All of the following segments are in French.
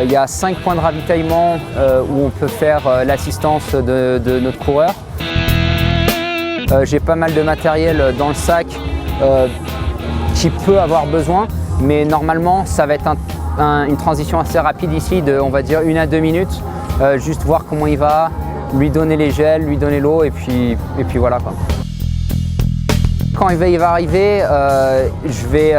Il y a 5 points de ravitaillement où on peut faire l'assistance de notre coureur. J'ai pas mal de matériel dans le sac qui peut avoir besoin, mais normalement ça va être une transition assez rapide ici de, on va dire, 1 à 2 minutes. Juste voir comment il va, lui donner les gels, lui donner l'eau et puis voilà, quoi. Quand il va arriver, je vais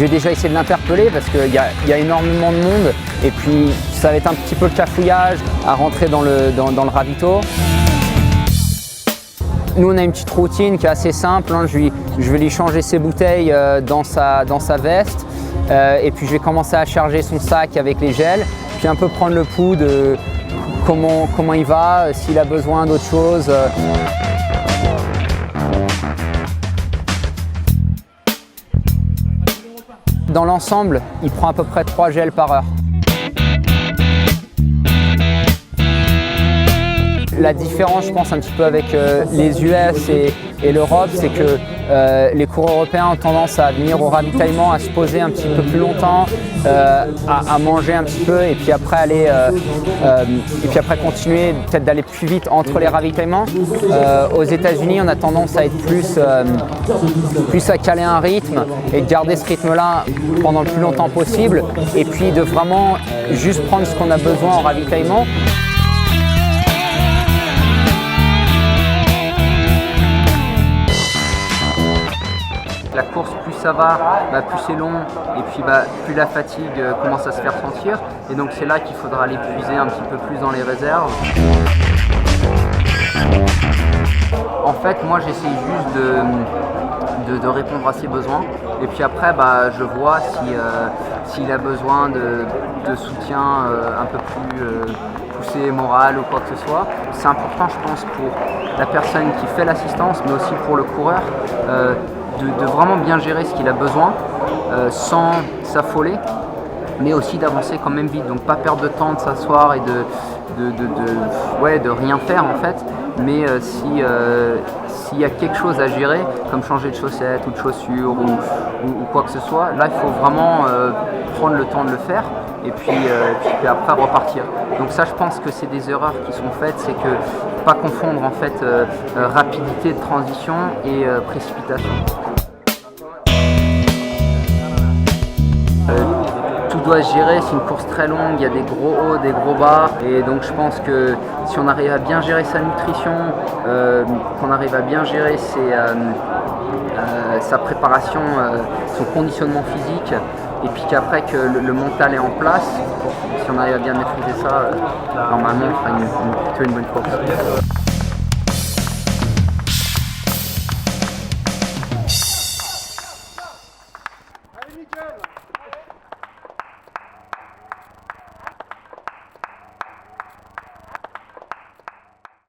déjà essayer de l'interpeller parce qu'il y a énormément de monde et puis ça va être un petit peu le cafouillage à rentrer dans le ravito. Nous on a une petite routine qui est assez simple, hein. Je vais lui changer ses bouteilles dans sa veste et puis je vais commencer à charger son sac avec les gels, puis un peu prendre le pouls de comment il va, s'il a besoin d'autre chose. Dans l'ensemble, il prend à peu près 3 gels par heure. La différence, je pense, un petit peu avec les US et l'Europe, c'est que les coureurs européens ont tendance à venir au ravitaillement, à se poser un petit peu plus longtemps, à manger un petit peu et puis après continuer, peut-être d'aller plus vite entre les ravitaillements. Aux États-Unis, on a tendance à être plus à caler un rythme et de garder ce rythme-là pendant le plus longtemps possible et puis de vraiment juste prendre ce qu'on a besoin en ravitaillement. La course, plus ça va, plus c'est long et puis plus la fatigue commence à se faire sentir. Et donc c'est là qu'il faudra aller puiser un petit peu plus dans les réserves. En fait, moi j'essaye juste de répondre à ses besoins. Et puis après, je vois s'il a besoin de soutien un peu plus poussé, moral ou quoi que ce soit. C'est important, je pense, pour la personne qui fait l'assistance, mais aussi pour le coureur. De vraiment bien gérer ce qu'il a besoin sans s'affoler, mais aussi d'avancer quand même vite. Donc pas perdre de temps, de s'asseoir et de rien faire en fait. Mais s'il y a quelque chose à gérer, comme changer de chaussettes ou de chaussures ou quoi que ce soit, là il faut vraiment prendre le temps de le faire et puis après repartir. Donc ça, je pense que c'est des erreurs qui sont faites, c'est que pas confondre en fait rapidité de transition et précipitation. Tout doit se gérer, c'est une course très longue, il y a des gros hauts, des gros bas, et donc je pense que si on arrive à bien gérer sa nutrition, qu'on arrive à bien gérer sa préparation, son conditionnement physique, et puis qu'après que le mental est en place, si on arrive à bien maîtriser ça, normalement on fera plutôt une bonne course.